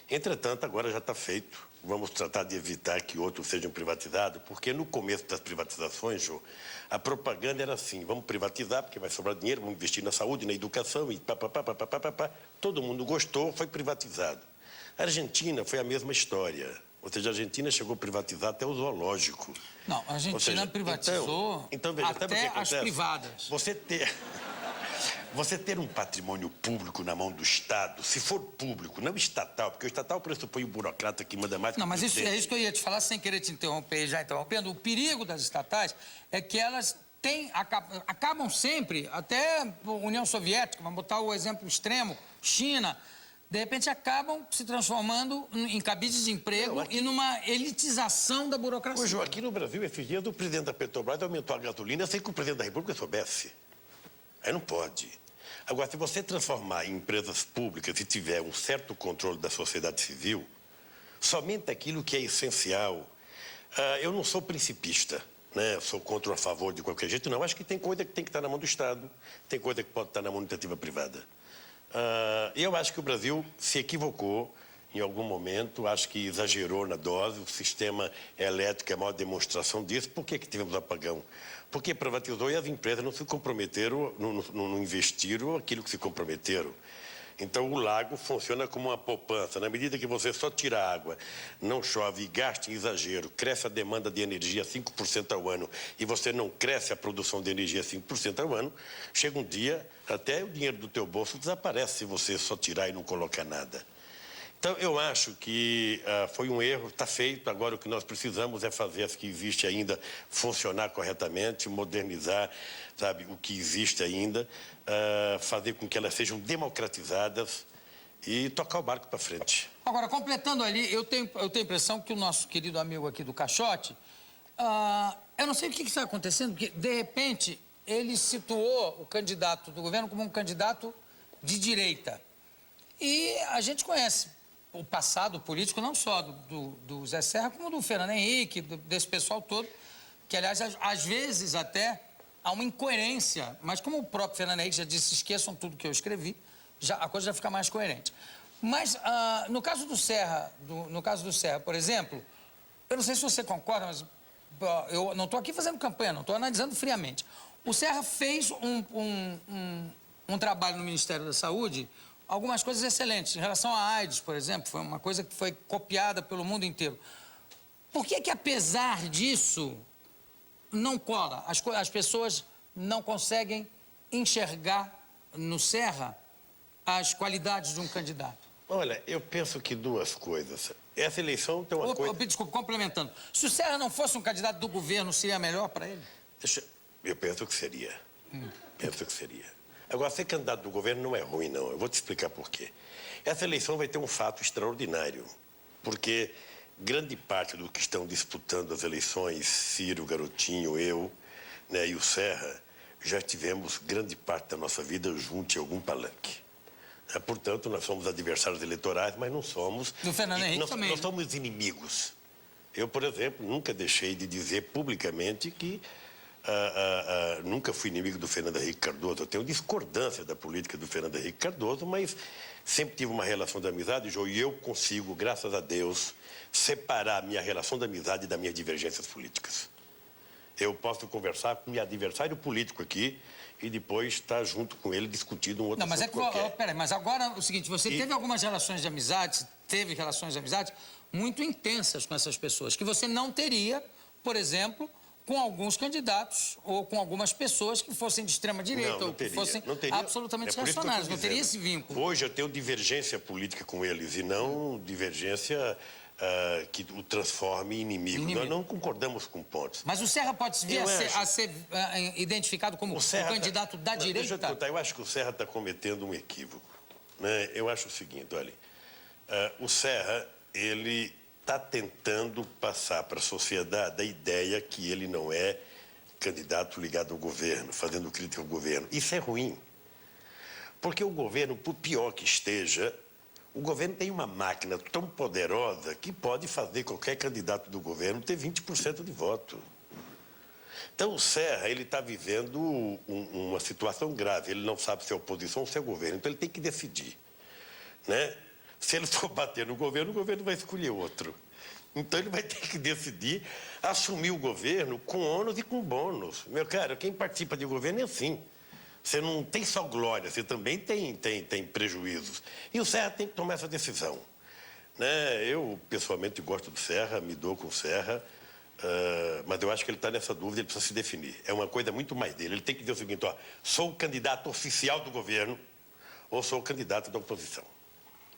Entretanto, agora já está feito. Vamos tratar de evitar que outros sejam privatizados, porque no começo das privatizações, Jô, a propaganda era assim: vamos privatizar porque vai sobrar dinheiro, vamos investir na saúde, na educação e pá. Todo mundo gostou, foi privatizado. A Argentina foi a mesma história. Ou seja, a Argentina chegou a privatizar até o zoológico. Não, a Argentina privatizou então, veja, até as privadas. Você ter um patrimônio público na mão do Estado, se for público, não estatal, porque o estatal pressupõe o burocrata que manda mais... Não, mas é isso que eu ia te falar, sem querer te interromper, já interrompendo. O perigo das estatais é que elas acabam sempre, até a União Soviética, vamos botar o exemplo extremo, China, de repente acabam se transformando em cabides de emprego e numa elitização da burocracia. Ô, João, aqui no Brasil, esses dias, o presidente da Petrobras aumentou a gasolina sem que o presidente da República soubesse. Aí não pode. Agora, se você transformar em empresas públicas e tiver um certo controle da sociedade civil, somente aquilo que é essencial. Eu não sou principista, né? Sou contra ou a favor de qualquer jeito, não. Acho que tem coisa que tem que estar na mão do Estado, tem coisa que pode estar na mão da iniciativa privada. Eu acho que o Brasil se equivocou em algum momento, acho que exagerou na dose, o sistema elétrico é a maior demonstração disso. Por que tivemos apagão? Porque privatizou e as empresas não se comprometeram, não investiram aquilo que se comprometeram. Então, o lago funciona como uma poupança. Na medida que você só tira água, não chove e gasta em exagero, cresce a demanda de energia 5% ao ano e você não cresce a produção de energia 5% ao ano, chega um dia, até o dinheiro do teu bolso desaparece se você só tirar e não colocar nada. Então, eu acho que foi um erro, está feito. Agora, o que nós precisamos é fazer as que existe ainda funcionar corretamente, modernizar, sabe, o que existe ainda, fazer com que elas sejam democratizadas e tocar o barco para frente. Agora, completando ali, eu tenho a impressão que o nosso querido amigo aqui do caixote, eu não sei o que está acontecendo, porque, de repente, ele situou o candidato do governo como um candidato de direita. E a gente conhece o passado político, não só do Zé Serra, como do Fernando Henrique, desse pessoal todo, que, aliás, às vezes até há uma incoerência, mas como o próprio Fernando Henrique já disse, esqueçam tudo que eu escrevi, a coisa já fica mais coerente. Mas, no caso do Serra, por exemplo, eu não sei se você concorda, mas eu não estou aqui fazendo campanha, não estou analisando friamente. O Serra fez um trabalho no Ministério da Saúde, algumas coisas excelentes. Em relação à AIDS, por exemplo, foi uma coisa que foi copiada pelo mundo inteiro. Por que, apesar disso, não cola? As pessoas não conseguem enxergar no Serra as qualidades de um candidato? Olha, eu penso que duas coisas. Essa eleição tem uma coisa... Desculpa, complementando. Se o Serra não fosse um candidato do governo, seria melhor para ele? Eu penso que seria. Penso que seria. Agora, ser candidato do governo não é ruim, não. Eu vou te explicar por quê. Essa eleição vai ter um fato extraordinário, porque grande parte do que estão disputando as eleições, Ciro, Garotinho, eu, né, e o Serra, já tivemos grande parte da nossa vida junto em algum palanque. Portanto, nós somos adversários eleitorais, mas não somos... Do Fernando Henrique também. Nós somos inimigos. Eu, por exemplo, nunca deixei de dizer publicamente que nunca fui inimigo do Fernando Henrique Cardoso. Eu tenho discordância da política do Fernando Henrique Cardoso, mas sempre tive uma relação de amizade, João, e eu consigo, graças a Deus, separar minha relação de amizade das minhas divergências políticas. Eu posso conversar com meu adversário político aqui e depois estar junto com ele discutindo um outro assunto qualquer. Não, mas é que... Peraí, mas agora é o seguinte, você teve algumas relações de amizade, muito intensas com essas pessoas, que você não teria, por exemplo, com alguns candidatos ou com algumas pessoas que fossem de extrema-direita ou que fossem absolutamente reacionários. Não teria esse vínculo. Hoje eu tenho divergência política com eles e não divergência que o transforme em inimigo. Nós não concordamos com pontos. Mas o Serra pode vir a ser identificado como o candidato da direita? Deixa eu te contar, eu acho que o Serra está cometendo um equívoco. Né? Eu acho o seguinte, olha, o Serra, ele está tentando passar para a sociedade a ideia que ele não é candidato ligado ao governo, fazendo crítica ao governo. Isso é ruim, porque o governo, por pior que esteja, o governo tem uma máquina tão poderosa que pode fazer qualquer candidato do governo ter 20% de voto. Então, o Serra, ele está vivendo uma situação grave. Ele não sabe se é oposição ou se é governo. Então, ele tem que decidir, né? Se ele for bater no governo, o governo vai escolher outro. Então, ele vai ter que decidir assumir o governo com ônus e com bônus. Meu caro, quem participa de governo é assim. Você não tem só glória, você também tem prejuízos. E o Serra tem que tomar essa decisão. Né? Eu, pessoalmente, gosto do Serra, me dou com o Serra, mas eu acho que ele está nessa dúvida, ele precisa se definir. É uma coisa muito mais dele. Ele tem que dizer o seguinte, ó, sou o candidato oficial do governo ou sou o candidato da oposição.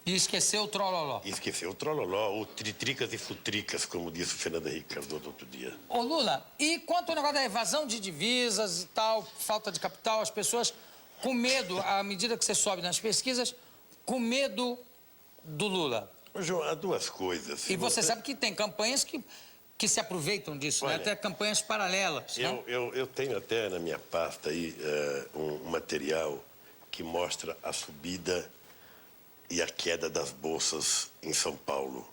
E esqueceu o trololó. E esqueceu o trololó, ou tritricas e futricas, como disse o Fernando Henrique Cardoso outro dia. Ô Lula, e quanto ao negócio da evasão de divisas e tal, falta de capital, as pessoas com medo, à medida que você sobe nas pesquisas, com medo do Lula? João, há duas coisas. E você sabe que tem campanhas que se aproveitam disso, olha, né? Até campanhas paralelas. Eu tenho até na minha pasta aí um material que mostra a subida e a queda das bolsas em São Paulo.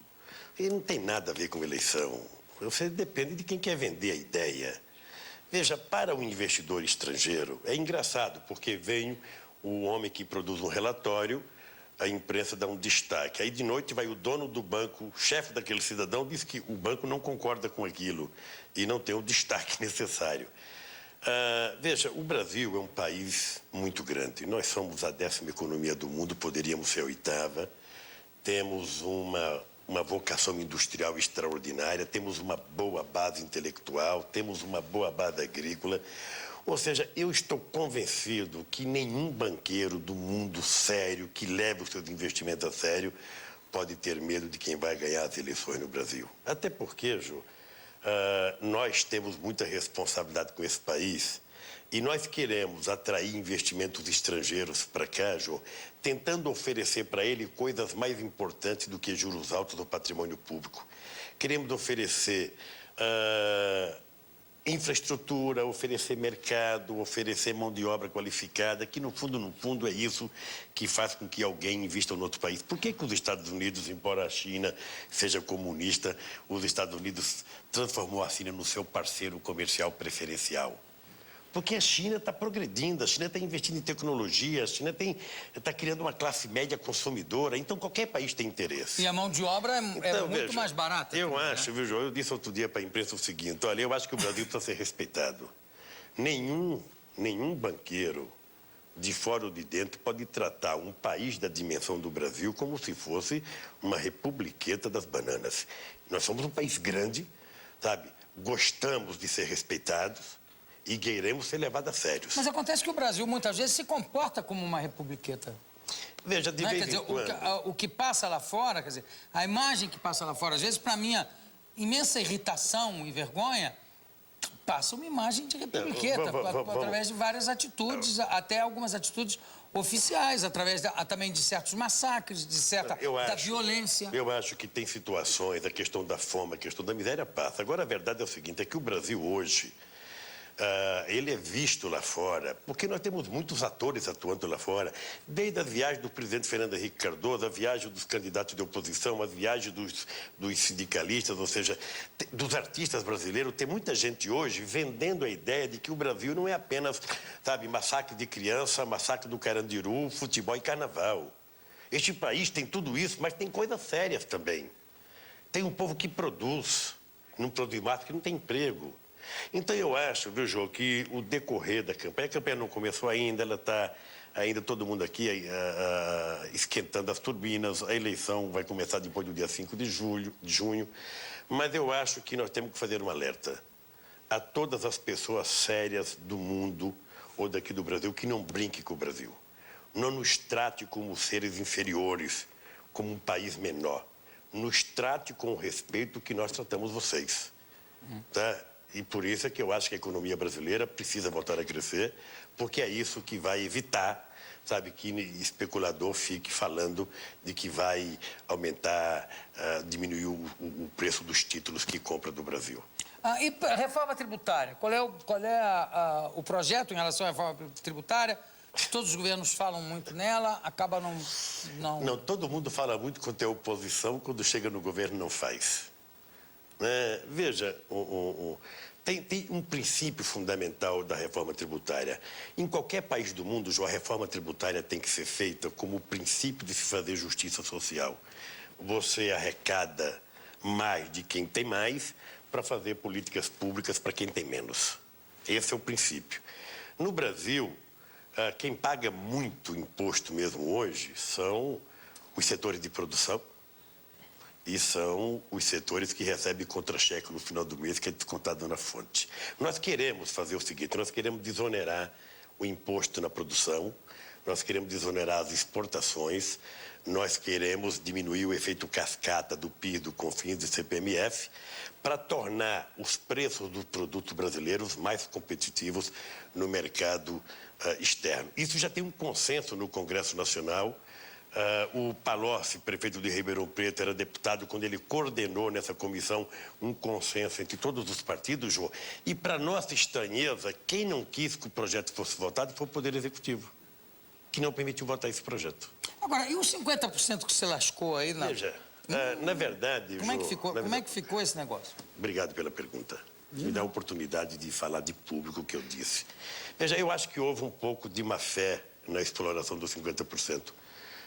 E não tem nada a ver com eleição. Você depende de quem quer vender a ideia. Veja, para o investidor estrangeiro, é engraçado, porque vem o homem que produz um relatório, a imprensa dá um destaque. Aí, de noite, vai o dono do banco, o chefe daquele cidadão, diz que o banco não concorda com aquilo e não tem o destaque necessário. Veja, o Brasil é um país muito grande. Nós somos a 10ª economia do mundo, poderíamos ser a 8ª. Temos uma vocação industrial extraordinária, temos uma boa base intelectual, temos uma boa base agrícola. Ou seja, eu estou convencido que nenhum banqueiro do mundo sério, que leva os seus investimentos a sério, pode ter medo de quem vai ganhar as eleições no Brasil. Até porque, Jô, nós temos muita responsabilidade com esse país e nós queremos atrair investimentos estrangeiros para cá, Jô, tentando oferecer para ele coisas mais importantes do que juros altos do patrimônio público. Queremos oferecer infraestrutura, oferecer mercado, oferecer mão de obra qualificada, que no fundo é isso que faz com que alguém invista no outro país. Por que os Estados Unidos, embora a China seja comunista, os Estados Unidos transformou a China no seu parceiro comercial preferencial? Porque a China está progredindo, a China está investindo em tecnologia, a China está criando uma classe média consumidora, então qualquer país tem interesse. E a mão de obra é muito mais barata. Eu acho, viu, João? Eu disse outro dia para a imprensa o seguinte, olha, eu acho que o Brasil precisa ser respeitado. Nenhum banqueiro, de fora ou de dentro, pode tratar um país da dimensão do Brasil como se fosse uma republiqueta das bananas. Nós somos um país grande, sabe? Gostamos de ser respeitados e queremos ser levados a sério. Mas acontece que o Brasil, muitas vezes, se comporta como uma republiqueta. Veja, de vez em quando... O que passa lá fora, quer dizer, a imagem que passa lá fora, às vezes, para minha imensa irritação e vergonha, passa uma imagem de republiqueta, através de várias atitudes, até algumas atitudes oficiais, através também de certos massacres, de certa da violência. Eu acho que tem situações, a questão da fome, a questão da miséria passa. Agora, a verdade é o seguinte, é que o Brasil hoje ele é visto lá fora, porque nós temos muitos atores atuando lá fora, desde as viagens do presidente Fernando Henrique Cardoso, a viagem dos candidatos de oposição, as viagens dos sindicalistas, ou seja, dos artistas brasileiros. Tem muita gente hoje vendendo a ideia de que o Brasil não é apenas, sabe, massacre de criança, massacre do Carandiru, futebol e carnaval. Este país tem tudo isso, mas tem coisas sérias também. Tem um povo que produz, não produz mais porque não tem emprego. Então eu acho, viu, Jô, que o decorrer da campanha, a campanha não começou ainda, ela está ainda todo mundo aqui esquentando as turbinas, a eleição vai começar depois do dia 5 de junho, mas eu acho que nós temos que fazer um alerta a todas as pessoas sérias do mundo ou daqui do Brasil que não brinquem com o Brasil. Não nos trate como seres inferiores, como um país menor. Nos trate com o respeito que nós tratamos vocês, tá? E por isso é que eu acho que a economia brasileira precisa voltar a crescer, porque é isso que vai evitar, sabe, que especulador fique falando de que vai aumentar, diminuir o preço dos títulos que compra do Brasil. E a reforma tributária? Qual é o projeto em relação à reforma tributária? Todos os governos falam muito nela, acaba não... Não, todo mundo fala muito quando tem oposição, quando chega no governo não faz. Veja, tem um princípio fundamental da reforma tributária. Em qualquer país do mundo, a reforma tributária tem que ser feita como o princípio de se fazer justiça social. Você arrecada mais de quem tem mais para fazer políticas públicas para quem tem menos. Esse é o princípio. No Brasil, quem paga muito imposto mesmo hoje são os setores de produção, e são os setores que recebem contra-cheque no final do mês, que é descontado na fonte. Nós queremos fazer o seguinte, nós queremos desonerar o imposto na produção, nós queremos desonerar as exportações, nós queremos diminuir o efeito cascata do PIS, do CONFINS e do CPMF, para tornar os preços dos produtos brasileiros mais competitivos no mercado externo. Isso já tem um consenso no Congresso Nacional. O Palocci, prefeito de Ribeirão Preto, era deputado quando ele coordenou nessa comissão um consenso entre todos os partidos, João. E, para nossa estranheza, quem não quis que o projeto fosse votado foi o Poder Executivo, que não permitiu votar esse projeto. Agora, e os 50% que você lascou aí? Veja, na verdade... Como é que ficou esse negócio? Obrigado pela pergunta. Me dá a oportunidade de falar de público o que eu disse. Veja, eu acho que houve um pouco de má fé na exploração dos 50%.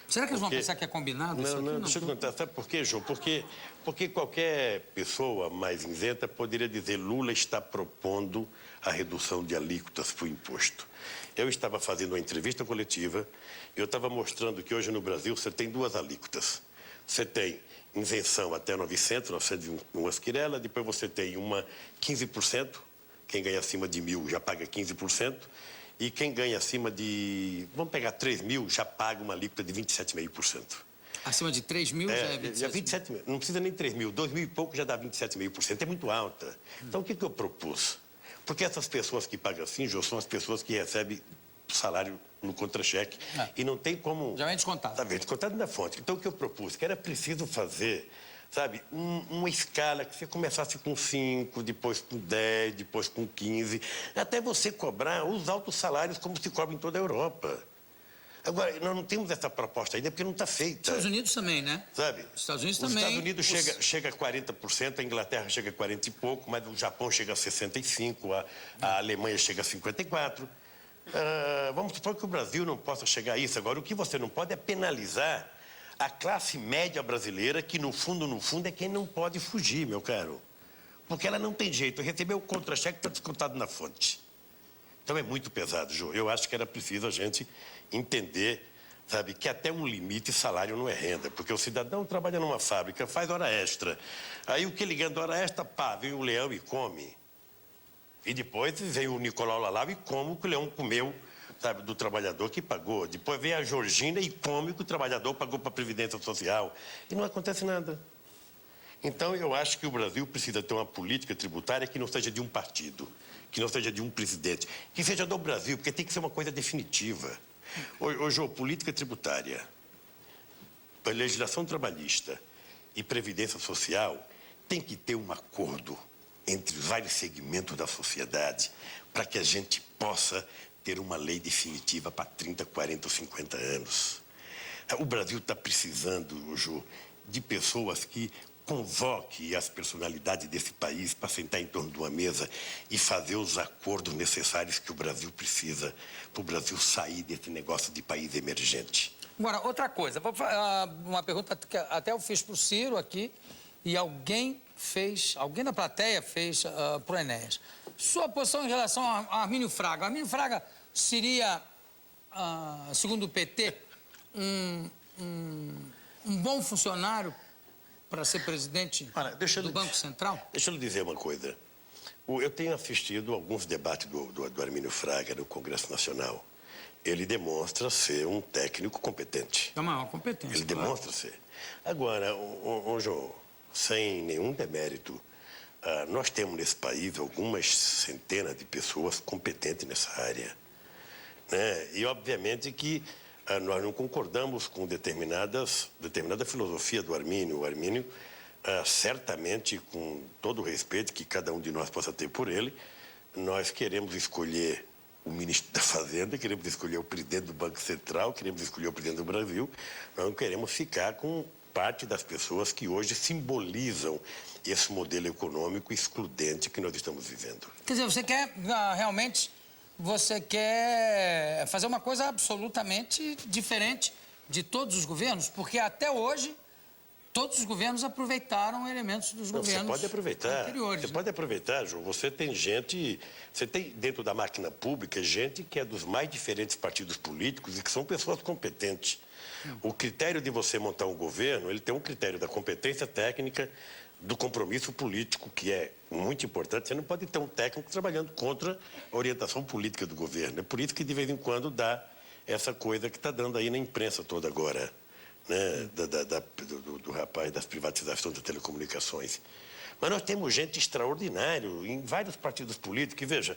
Será que eles vão pensar que é combinado isso aqui? Não, deixa eu contar. Sabe por quê, João? Porque qualquer pessoa mais isenta poderia dizer Lula está propondo a redução de alíquotas para o imposto. Eu estava fazendo uma entrevista coletiva e eu estava mostrando que hoje no Brasil você tem duas alíquotas. Você tem isenção até 901 esquirela, depois você tem uma 15%, quem ganha acima de 1.000 já paga 15%, e quem ganha acima de, vamos pegar 3 mil, já paga uma alíquota de 27,5%. Acima de 3 mil já é 27,5%? Já 27 mil, não precisa nem 3 mil, 2 mil e pouco já dá 27,5%, é muito alta. Então o que eu propus? Porque essas pessoas que pagam assim, Jô, são as pessoas que recebem salário no contra-cheque e não tem como... Já vem descontado. Tá bem descontado na fonte. Então o que eu propus? Que era preciso fazer, sabe, uma escala que você começasse com 5, depois com 10, depois com 15, até você cobrar os altos salários como se cobra em toda a Europa. Agora, nós não temos essa proposta ainda porque não está feita. Estados Unidos também, né? Sabe? Estados Unidos Os também. Estados Unidos chega a 40%, a Inglaterra chega a 40 e pouco, mas o Japão chega a 65%, a Alemanha chega a 54%. Vamos supor que o Brasil não possa chegar a isso. Agora, o que você não pode é penalizar a classe média brasileira, que no fundo é quem não pode fugir, meu caro. Porque ela não tem jeito. Receber o contra-cheque está descontado na fonte. Então é muito pesado, Jô. Eu acho que era preciso a gente entender, sabe, que até um limite salário não é renda. Porque o cidadão trabalha numa fábrica, faz hora extra. Aí o que ele ganha de hora extra, pá, vem o leão e come. E depois vem o Nicolau Lalau e come o que o leão comeu, sabe, do trabalhador que pagou. Depois vem a Georgina e come o que o trabalhador pagou para a Previdência Social. E não acontece nada. Então, eu acho que o Brasil precisa ter uma política tributária que não seja de um partido, que não seja de um presidente, que seja do Brasil, porque tem que ser uma coisa definitiva. Hoje, política tributária, legislação trabalhista e previdência social tem que ter um acordo entre os vários segmentos da sociedade, para que a gente possa ter uma lei definitiva para 30, 40 ou 50 anos. O Brasil está precisando, Jô, de pessoas que convoquem as personalidades desse país para sentar em torno de uma mesa e fazer os acordos necessários que o Brasil precisa para o Brasil sair desse negócio de país emergente. Agora, outra coisa, uma pergunta que até eu fiz para o Ciro aqui e alguém da plateia fez para o Enéas. Sua posição em relação a Armínio Fraga. Armínio Fraga seria, segundo o PT, um bom funcionário para ser presidente do Banco Central? Deixa eu lhe dizer uma coisa. Eu tenho assistido alguns debates do Armínio Fraga no Congresso Nacional. Ele demonstra ser um técnico competente. É uma competência. Ele demonstra ser. Agora, João, sem nenhum demérito, nós temos nesse país algumas centenas de pessoas competentes nessa área, né? E, obviamente, que nós não concordamos com determinada filosofia do Armínio. O Armínio, certamente, com todo o respeito que cada um de nós possa ter por ele, nós queremos escolher o ministro da Fazenda, queremos escolher o presidente do Banco Central, queremos escolher o presidente do Brasil. Nós não queremos ficar com parte das pessoas que hoje simbolizam esse modelo econômico excludente que nós estamos vivendo. Quer dizer, você quer realmente... Você quer fazer uma coisa absolutamente diferente de todos os governos? Porque até hoje, todos os governos aproveitaram elementos dos governos Você pode aproveitar, anteriores. Você pode aproveitar, João. Você tem dentro da máquina pública gente que é dos mais diferentes partidos políticos e que são pessoas competentes. O critério de você montar um governo, ele tem um critério da competência técnica, do compromisso político, que é muito importante. Você não pode ter um técnico trabalhando contra a orientação política do governo. É por isso que, de vez em quando, dá essa coisa que está dando aí na imprensa toda agora, né? Do rapaz das privatizações das telecomunicações. Mas nós temos gente extraordinária em vários partidos políticos. E veja,